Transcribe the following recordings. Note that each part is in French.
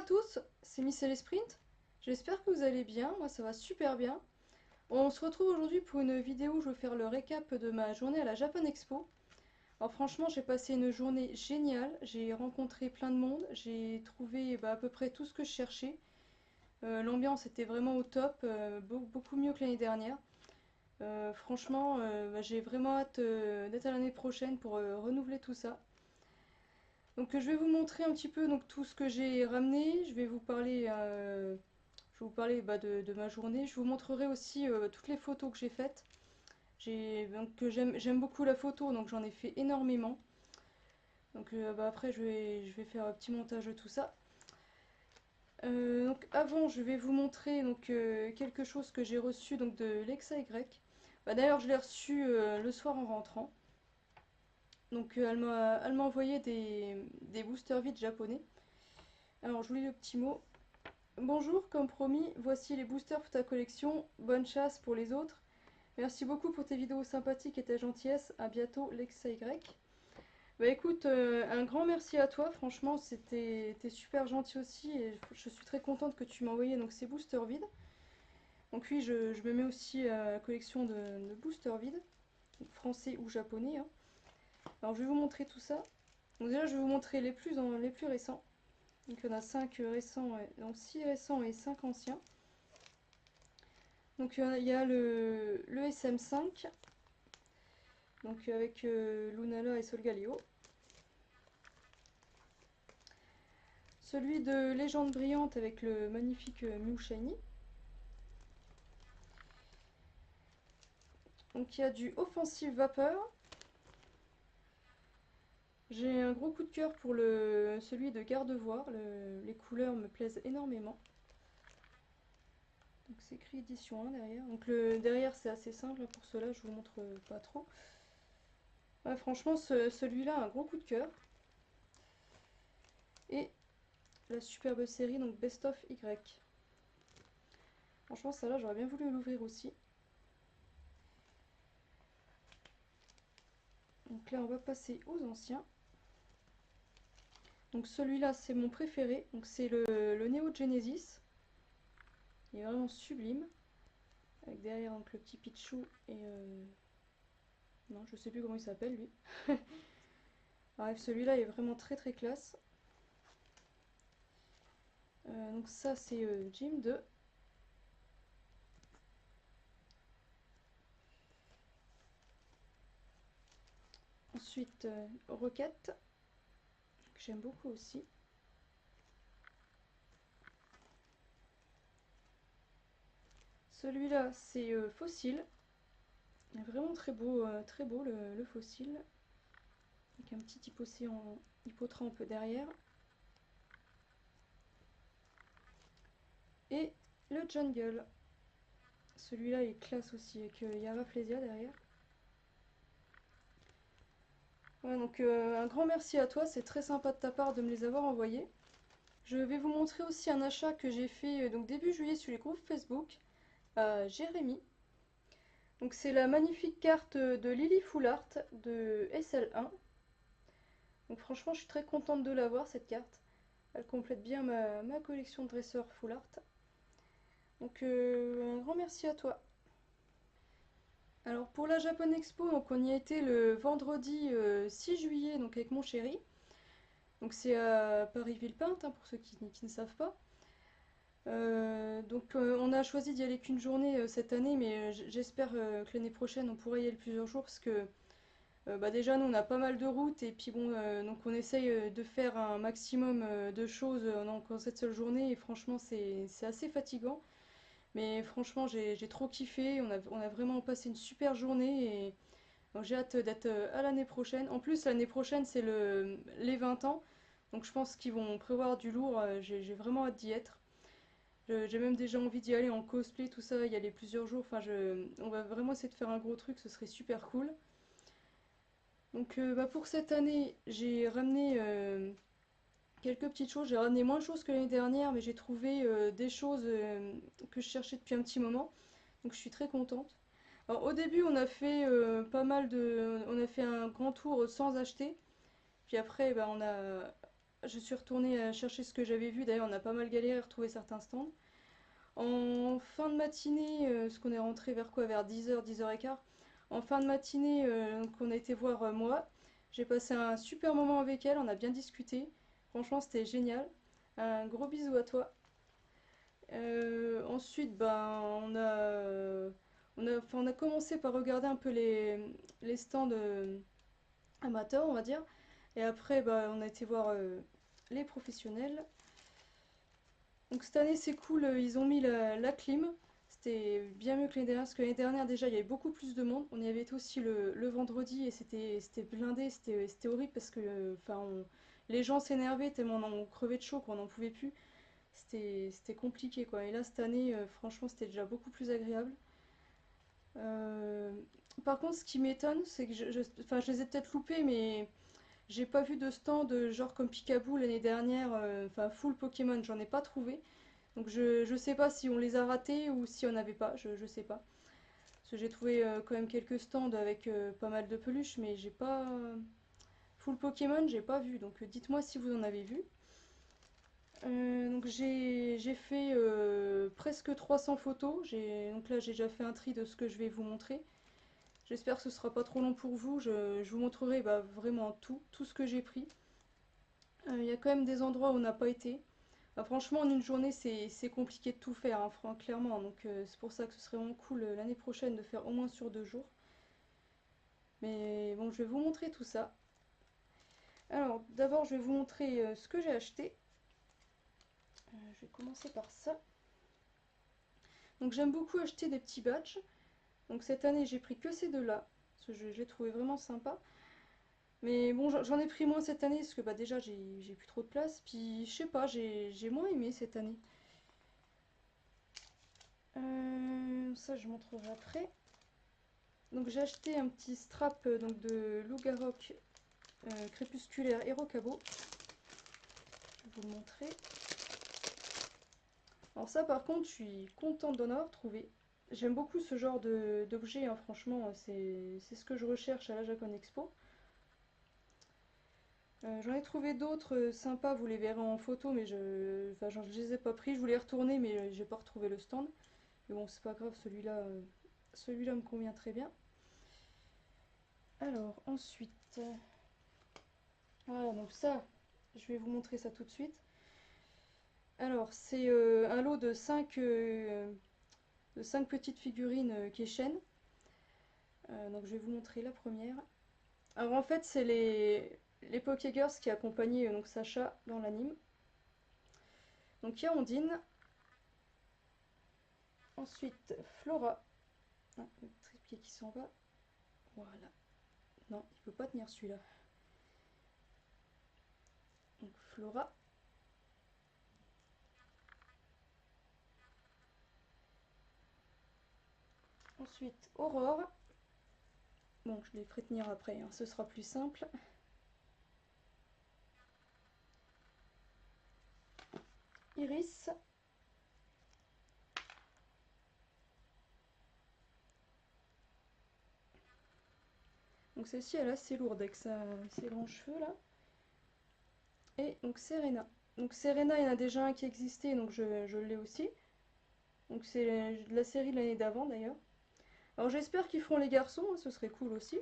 tous, c'est Miss Sprint. J'espère que vous allez bien, moi ça va super bien. On se retrouve aujourd'hui pour une vidéo où je vais faire le récap de ma journée à la Japan Expo. Alors franchement j'ai passé une journée géniale, j'ai rencontré plein de monde, j'ai trouvé à peu près tout ce que je cherchais. L'ambiance était vraiment au top, beaucoup mieux que l'année dernière. Franchement j'ai vraiment hâte d'être à l'année prochaine pour renouveler tout ça. Donc je vais vous montrer un petit peu donc, tout ce que j'ai ramené. Je vais vous parler de ma journée. Je vous montrerai aussi toutes les photos que j'ai faites. J'aime beaucoup la photo, donc j'en ai fait énormément. Donc après je vais faire un petit montage de tout ça. Donc avant je vais vous montrer quelque chose que j'ai reçu donc de l'Exa Y. D'ailleurs je l'ai reçu le soir en rentrant. Donc elle m'a envoyé des boosters vides japonais. Alors je vous lis le petit mot. Bonjour, comme promis, voici les boosters pour ta collection. Bonne chasse pour les autres. Merci beaucoup pour tes vidéos sympathiques et ta gentillesse. À bientôt, Lexa Y. Bah écoute, un grand merci à toi. Franchement, t'es super gentil aussi et je suis très contente que tu m'as envoyé donc ces boosters vides. Donc oui, je me mets aussi à la collection de boosters vides, donc français ou japonais, hein. Alors je vais vous montrer tout ça. Donc déjà, je vais vous montrer les plus récents. Donc il y en a 5 récents, donc 6 récents et 5 anciens. Donc il y a le SM5, donc avec Lunala et Solgaleo. Celui de Légende brillante avec le magnifique Mew Shiny. Donc il y a du Offensive Vapeur. J'ai un gros coup de cœur pour celui de Gardevoir, les couleurs me plaisent énormément. Donc c'est écrit édition 1 derrière. Donc derrière c'est assez simple, pour cela je vous montre pas trop. Ouais, franchement celui-là un gros coup de cœur. Et la superbe série donc Best of Y. Franchement celle-là j'aurais bien voulu l'ouvrir aussi. Donc là on va passer aux anciens. Donc celui-là c'est mon préféré, donc c'est le Neo Genesis. Il est vraiment sublime. Avec derrière donc, le petit Pichou et... non, je sais plus comment il s'appelle lui. Bref, celui-là est vraiment très très classe. Donc ça c'est Gym 2. Ensuite Rocket, que j'aime beaucoup aussi. Celui-là c'est Fossile. Vraiment très beau le fossile. Avec un petit hypocéan hypotrampe derrière. Et le Jungle. Celui-là est classe aussi, avec Yara Flesia derrière. Ouais, donc un grand merci à toi, c'est très sympa de ta part de me les avoir envoyés. Je vais vous montrer aussi un achat que j'ai fait donc début juillet sur les groupes Facebook à Jérémy. Donc c'est la magnifique carte de Lily Full Art de SL1. Donc franchement je suis très contente de l'avoir cette carte. Elle complète bien ma collection de dresseurs Full Art. Donc un grand merci à toi. Alors pour la Japan Expo, donc on y a été le vendredi 6 juillet donc avec mon chéri. Donc c'est à Paris-Villepinte, hein, pour ceux qui ne savent pas. On a choisi d'y aller qu'une journée cette année, mais j'espère que l'année prochaine on pourra y aller plusieurs jours parce que déjà nous on a pas mal de routes et puis bon donc on essaye de faire un maximum de choses dans cette seule journée et franchement c'est assez fatigant. Mais franchement j'ai trop kiffé, on a vraiment passé une super journée et donc, j'ai hâte d'être à l'année prochaine. En plus l'année prochaine c'est les 20 ans, donc je pense qu'ils vont prévoir du lourd, j'ai vraiment hâte d'y être. J'ai même déjà envie d'y aller en cosplay, tout ça, y aller plusieurs jours. Enfin, on va vraiment essayer de faire un gros truc, ce serait super cool. Donc pour cette année, j'ai ramené quelques petites choses. J'ai ramené moins de choses que l'année dernière, mais j'ai trouvé des choses que je cherchais depuis un petit moment. Donc je suis très contente. Alors au début, on a fait on a fait un grand tour sans acheter. Puis après, on a je suis retournée chercher ce que j'avais vu. D'ailleurs, on a pas mal galéré à retrouver certains stands. En fin de matinée, parce qu'on est rentré vers quoi? Vers 10h, 10h15. En fin de matinée, donc on a été voir moi. J'ai passé un super moment avec elle, on a bien discuté. Franchement, c'était génial. Un gros bisou à toi. Ensuite, ben, on a commencé par regarder un peu les stands amateurs, on va dire. Et après, bah, on a été voir les professionnels. Donc cette année, c'est cool, ils ont mis la clim. C'était bien mieux que l'année dernière, parce que l'année dernière, déjà, il y avait beaucoup plus de monde. On y avait été aussi le vendredi et c'était blindé, c'était horrible parce que enfin, les gens s'énervaient tellement on crevait de chaud, qu'on n'en pouvait plus. C'était compliqué, quoi. Et là, cette année, franchement, c'était déjà beaucoup plus agréable. Euh, Par contre, ce qui m'étonne, c'est que enfin, je les ai peut-être loupés, mais j'ai pas vu de stand genre comme Picaboo l'année dernière, enfin full Pokémon, j'en ai pas trouvé. Donc je sais pas si on les a ratés ou si on n'avait pas, je sais pas. Parce que j'ai trouvé quand même quelques stands avec pas mal de peluches, mais j'ai pas... Full Pokémon, j'ai pas vu, donc dites-moi si vous en avez vu. Donc j'ai fait presque 300 photos, donc là j'ai déjà fait un tri de ce que je vais vous montrer. J'espère que ce sera pas trop long pour vous, je vous montrerai bah, vraiment tout ce que j'ai pris. Il y a quand même des endroits où on n'a pas été. Bah, franchement, en une journée, c'est compliqué de tout faire, hein, clairement. Donc c'est pour ça que ce serait vraiment cool l'année prochaine de faire au moins sur 2 jours. Mais bon, je vais vous montrer tout ça. Alors, d'abord, je vais vous montrer ce que j'ai acheté. Je vais commencer par ça. Donc j'aime beaucoup acheter des petits badges. Donc cette année, j'ai pris que ces deux-là. Parce que je les trouvais vraiment sympas. Mais bon, j'en ai pris moins cette année parce que bah, déjà, j'ai plus trop de place. Puis je sais pas, j'ai moins aimé cette année. Ça, je montrerai après. Donc j'ai acheté un petit strap donc de Lougarok crépusculaire et Rocabo. Je vais vous le montrer. Alors ça par contre je suis contente d'en avoir trouvé. J'aime beaucoup ce genre d'objet, hein, franchement c'est ce que je recherche à la Japan Expo. J'en ai trouvé d'autres sympas, vous les verrez en photo mais enfin, je les ai pas pris, je voulais y retourner mais j'ai pas retrouvé le stand. Mais bon c'est pas grave, celui-là me convient très bien. Alors ensuite, voilà donc ça, je vais vous montrer ça tout de suite. Alors, c'est un lot de 5 petites figurines Keichen. Donc, je vais vous montrer la première. Alors, en fait, c'est les Pokégirls qui accompagnaient donc Sacha dans l'anime. Donc, il y a Ondine. Ensuite, Flora. Ah, le trépied qui s'en va. Voilà. Non, il peut pas tenir celui-là. Donc, Flora. Ensuite, Aurore. Bon, je les ferai tenir après, hein, ce sera plus simple. Iris. Donc celle-ci, elle est assez lourde avec ses grands cheveux là. Et donc Serena. Donc Serena, il y en a déjà un qui existait, donc je l'ai aussi. Donc c'est de la série de l'année d'avant d'ailleurs. Alors j'espère qu'ils feront les garçons, hein, ce serait cool aussi.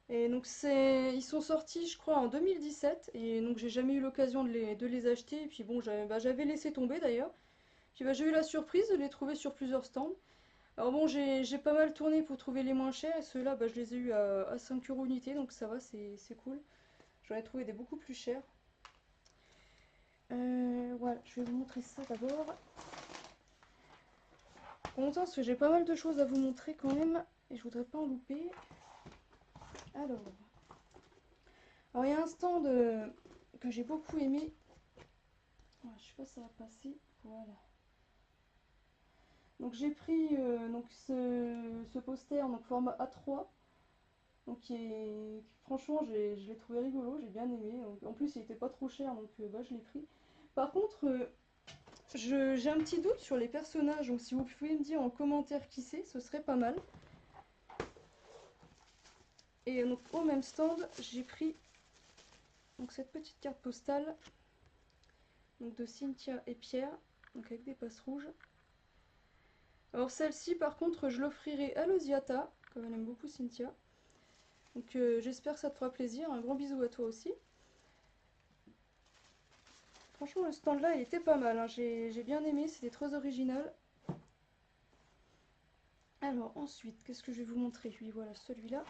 Et donc ils sont sortis je crois en 2017 et donc j'ai jamais eu l'occasion de les acheter. Et puis bon j'avais laissé tomber d'ailleurs. Puis bah, j'ai eu la surprise de les trouver sur plusieurs stands. Alors bon j'ai pas mal tourné pour trouver les moins chers et ceux-là bah, je les ai eu à 5 € unité donc ça va c'est cool. J'en ai trouvé des beaucoup plus chers. Voilà, je vais vous montrer ça d'abord. Content parce que j'ai pas mal de choses à vous montrer quand même et je voudrais pas en louper. Alors il y a un stand que j'ai beaucoup aimé. Ouais, je sais pas si ça va passer. Voilà. Donc j'ai pris donc ce poster donc format A3. Donc franchement je l'ai trouvé rigolo, j'ai bien aimé. Donc, en plus il était pas trop cher donc bah, je l'ai pris. Par contre j'ai un petit doute sur les personnages, donc si vous pouvez me dire en commentaire qui c'est, ce serait pas mal. Et donc au même stand, j'ai pris Donc cette petite carte postale donc de Cynthia et Pierre, donc avec des passes rouges. Alors celle-ci par contre je l'offrirai à Losiata, comme elle aime beaucoup Cynthia. Donc j'espère que ça te fera plaisir, un grand bisou à toi aussi. Franchement le stand là il était pas mal, hein. J'ai bien aimé, c'était très original. Alors ensuite, qu'est-ce que je vais vous montrer? Oui voilà celui-là.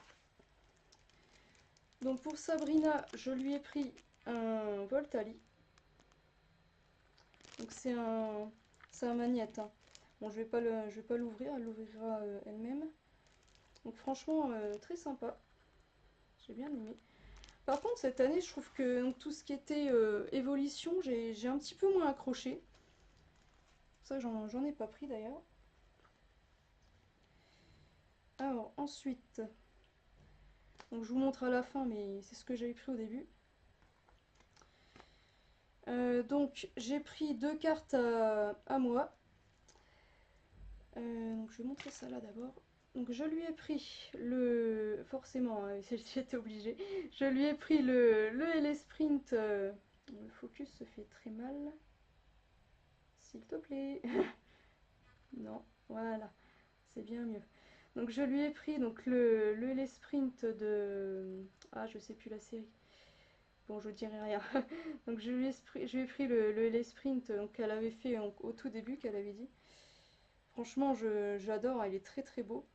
Donc pour Sabrina, je lui ai pris un Voltali. Donc c'est un magnète, hein. Bon je vais pas l'ouvrir, elle l'ouvrira elle-même. Donc franchement très sympa. J'ai bien aimé. Par contre cette année je trouve que donc, tout ce qui était évolution, j'ai un petit peu moins accroché. Ça j'en ai pas pris d'ailleurs. Alors ensuite, donc je vous montre à la fin mais c'est ce que j'avais pris au début. Donc j'ai pris deux cartes à moi. Donc je vais montrer ça là d'abord. Donc je lui ai pris forcément, hein, j'étais obligée. Je lui ai pris le LS Sprint. Le focus se fait très mal. S'il te plaît. Non, voilà, c'est bien mieux. Donc je lui ai pris donc le LS Sprint de... Ah, je sais plus la série. Bon, je dirai rien. Donc je lui ai pris le LS Sprint qu'elle avait fait au tout début, qu'elle avait dit. Franchement, j'adore, il est très très beau.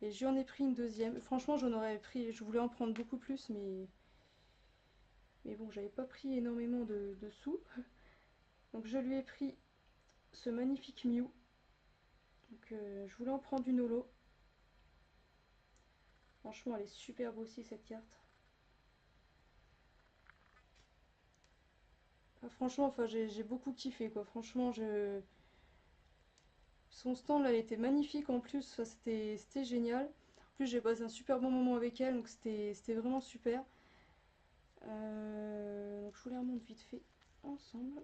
Et j'en ai pris une deuxième. Franchement, j'en aurais pris, je voulais en prendre beaucoup plus, mais bon, j'avais pas pris énormément de sous. Donc je lui ai pris ce magnifique Mew. Donc je voulais en prendre une holo. Franchement, elle est super beau aussi cette carte. Ah, franchement, enfin, j'ai beaucoup kiffé quoi. Franchement, son stand là, elle était magnifique en plus. Enfin, c'était génial. En plus, j'ai passé un super bon moment avec elle, donc c'était vraiment super. Donc je vous les remonte vite fait ensemble.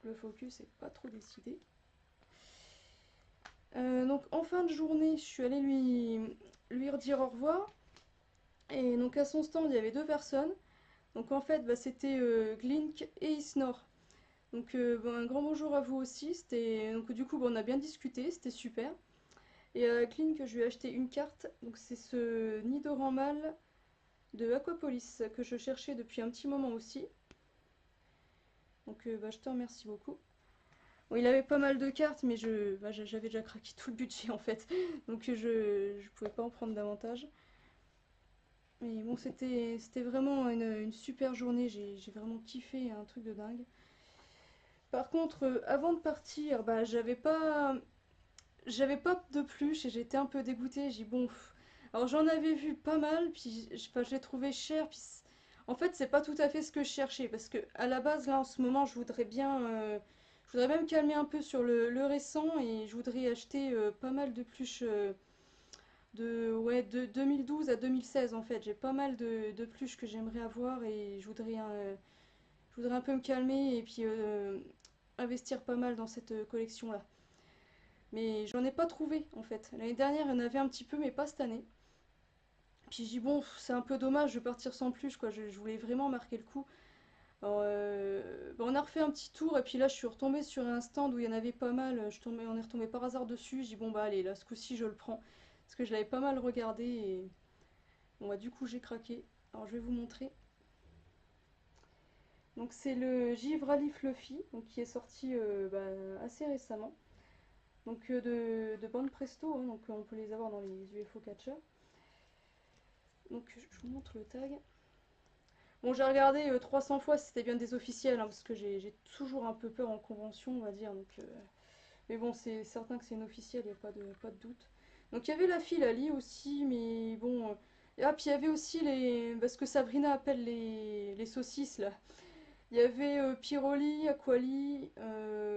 Le focus n'est pas trop décidé. Donc en fin de journée, je suis allée lui redire au revoir. Et donc à son stand, il y avait deux personnes. Donc en fait, bah, c'était Glink et Isnor. Donc bon, un grand bonjour à vous aussi. Donc du coup, bah, on a bien discuté, c'était super. Et à Glink, je lui ai acheté une carte. Donc c'est ce Nidoran mâle de Aquapolis que je cherchais depuis un petit moment aussi. Donc bah, je te remercie beaucoup. Bon, il avait pas mal de cartes, mais j'avais déjà craqué tout le budget en fait. Donc je pouvais pas en prendre davantage. Mais bon, c'était vraiment une super journée. J'ai vraiment kiffé, un truc de dingue. Par contre, avant de partir, bah, j'avais pas de pluche et j'étais un peu dégoûtée. J'ai dit, bon, alors j'en avais vu pas mal, puis je l'ai trouvé cher. Puis en fait, c'est pas tout à fait ce que je cherchais parce que à la base, là en ce moment, je voudrais même calmer un peu sur le récent et je voudrais acheter pas mal de pluches de 2012 à 2016 en fait. J'ai pas mal de pluches que j'aimerais avoir et je voudrais un peu me calmer et puis investir pas mal dans cette collection là. Mais j'en ai pas trouvé en fait. L'année dernière, il y en avait un petit peu, mais pas cette année. Puis j'ai dit, bon, c'est un peu dommage de partir sans plus, quoi. Je voulais vraiment marquer le coup. Alors, bah, on a refait un petit tour, et puis là, je suis retombée sur un stand où il y en avait pas mal. On est retombé par hasard dessus. J'ai dit, bon, bah allez, là, ce coup-ci, je le prends. Parce que je l'avais pas mal regardé, et bon, bah, du coup, j'ai craqué. Alors, je vais vous montrer. Donc, c'est le Givrali Fluffy, donc, qui est sorti bah, assez récemment. Donc, de Bande Presto, hein, donc on peut les avoir dans les UFO Catcher. Donc je vous montre le tag. Bon, j'ai regardé 300 fois si c'était bien des officiels, hein, parce que j'ai toujours un peu peur en convention, on va dire. Donc, mais bon, c'est certain que c'est une officielle, il n'y a pas de doute. Donc il y avait la fille Ali aussi, mais bon. Ah, puis il y avait aussi ce que Sabrina appelle les saucisses là. Il y avait Pyroli, Aquali,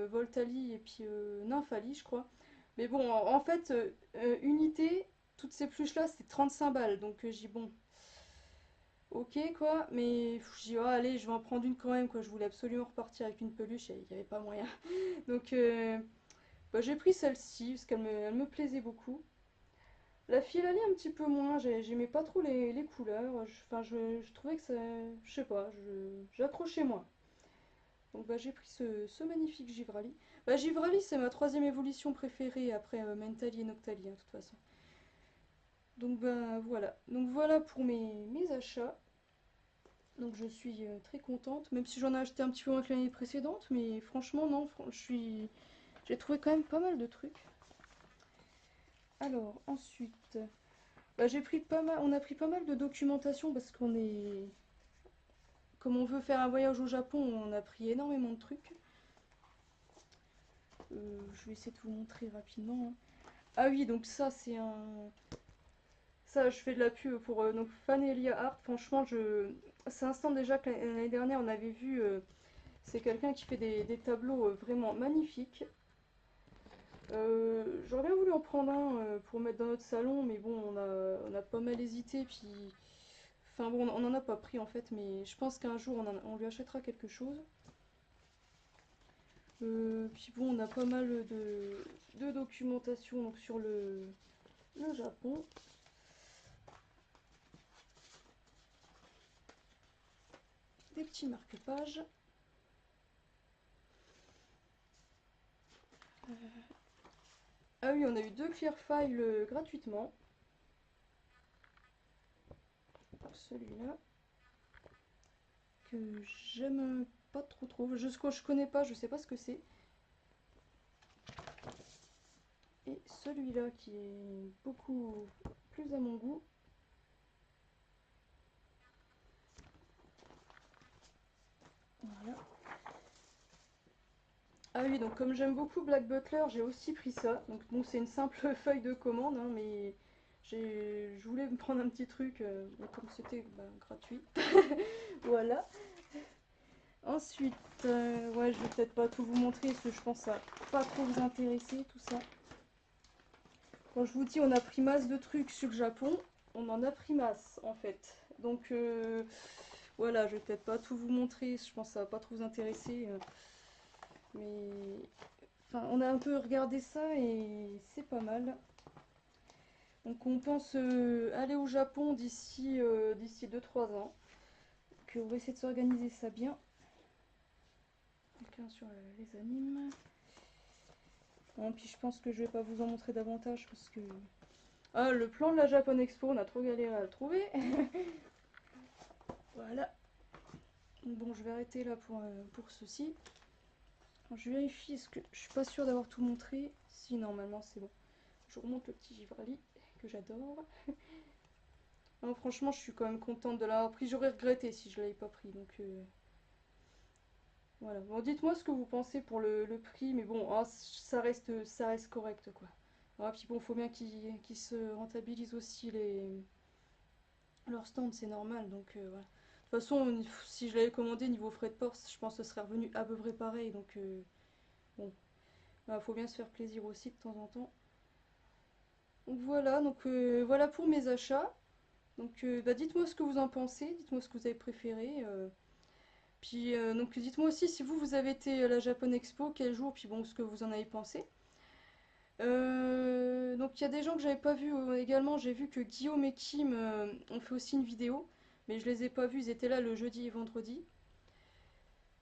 Voltali et puis Nymphali, je crois. Mais bon, en fait, unité, toutes ces pluches là, c'est 35 balles. Donc j'ai bon, ok quoi, mais j'ai dit, oh, allez, je vais en prendre une quand même, quoi. Je voulais absolument repartir avec une peluche et il n'y avait pas moyen. Donc bah, j'ai pris celle-ci parce qu'elle me plaisait beaucoup. La Philalie un petit peu moins, j'aimais pas trop les couleurs, enfin je trouvais que ça, je sais pas, j'accrochais moins. Donc bah, j'ai pris ce magnifique Givrali. Bah, Givrali c'est ma troisième évolution préférée après Mentali et Noctali hein, de toute façon. Donc bah voilà, donc voilà pour mes achats. Donc je suis très contente, même si j'en ai acheté un petit peu moins que l'année précédente, mais franchement non, j'ai trouvé quand même pas mal de trucs. Alors ensuite, bah, j'ai pris pas mal, on a pris pas mal de documentation parce qu'on est, comme on veut faire un voyage au Japon, on a pris énormément de trucs. Je vais essayer de vous montrer rapidement, hein. Ah oui, donc ça c'est un, ça je fais de la pub pour donc Fanelia Art. Franchement, c'est un stand déjà que l'année dernière on avait vu. C'est quelqu'un qui fait des tableaux vraiment magnifiques. J'aurais bien voulu en prendre un pour mettre dans notre salon, mais bon, on a pas mal hésité, puis... Enfin bon, on n'en a pas pris en fait, mais je pense qu'un jour on lui achètera quelque chose. Puis bon, on a pas mal de documentation donc, sur le Japon. Des petits marque-pages. Ah oui, on a eu 2 clear files gratuitement. Celui-là, que j'aime pas trop. Je connais pas, je sais pas ce que c'est. Et celui-là qui est beaucoup plus à mon goût. Voilà. Ah oui, donc comme j'aime beaucoup Black Butler, j'ai aussi pris ça. Donc bon, c'est une simple feuille de commande, hein, mais je voulais me prendre un petit truc, comme c'était bah, gratuit. Voilà. Ensuite, ouais, je vais peut-être pas tout vous montrer, parce que je pense que ça va pas trop vous intéresser, tout ça. Quand je vous dis on a pris masse de trucs sur le Japon, on en a pris masse en fait. Donc voilà, je vais peut-être pas tout vous montrer, je pense que ça va pas trop vous intéresser. Mais enfin, on a un peu regardé ça et c'est pas mal. Donc on pense aller au Japon d'ici 2-3 ans. Donc on va essayer de s'organiser ça bien. Quelqu'un sur les animes. Bon, puis je pense que je vais pas vous en montrer davantage parce que... Ah, le plan de la Japan Expo, on a trop galéré à le trouver. Voilà. Bon, je vais arrêter là pour ceci. Je vérifie, est-ce que je suis pas sûre d'avoir tout montré. Si, normalement c'est bon. Je remonte le petit Givrali que j'adore. Non, franchement, je suis quand même contente de l'avoir pris. J'aurais regretté si je l'avais pas pris. Donc voilà. Bon, dites-moi ce que vous pensez pour le prix, mais bon, ah, ça reste correct quoi. Ah, puis bon, faut bien qu'ils se rentabilisent aussi leur stand, c'est normal. Donc voilà. De toute façon, si je l'avais commandé niveau frais de port, je pense que ce serait revenu à peu près pareil. Donc bon, bah, faut bien se faire plaisir aussi de temps en temps. Donc voilà, voilà pour mes achats. Donc bah, dites-moi ce que vous en pensez, dites-moi ce que vous avez préféré. Puis donc dites-moi aussi si vous avez été à la Japan Expo, quel jour, puis bon, ce que vous en avez pensé. Donc il y a des gens que j'avais pas vu également, j'ai vu que Guillaume et Kim ont fait aussi une vidéo, mais je les ai pas vus, ils étaient là le jeudi et vendredi.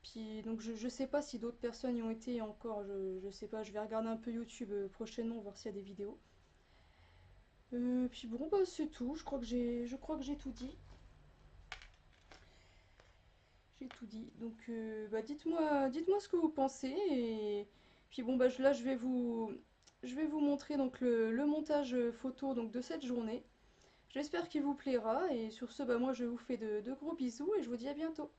Puis donc je sais pas si d'autres personnes y ont été encore, je sais pas, je vais regarder un peu YouTube prochainement, voir s'il y a des vidéos. Puis bon bah c'est tout, je crois que j'ai tout dit. J'ai tout dit. Donc bah dites-moi ce que vous pensez et puis bon bah là je vais vous montrer donc le montage photo donc de cette journée. J'espère qu'il vous plaira et sur ce bah moi je vous fais de gros bisous et je vous dis à bientôt.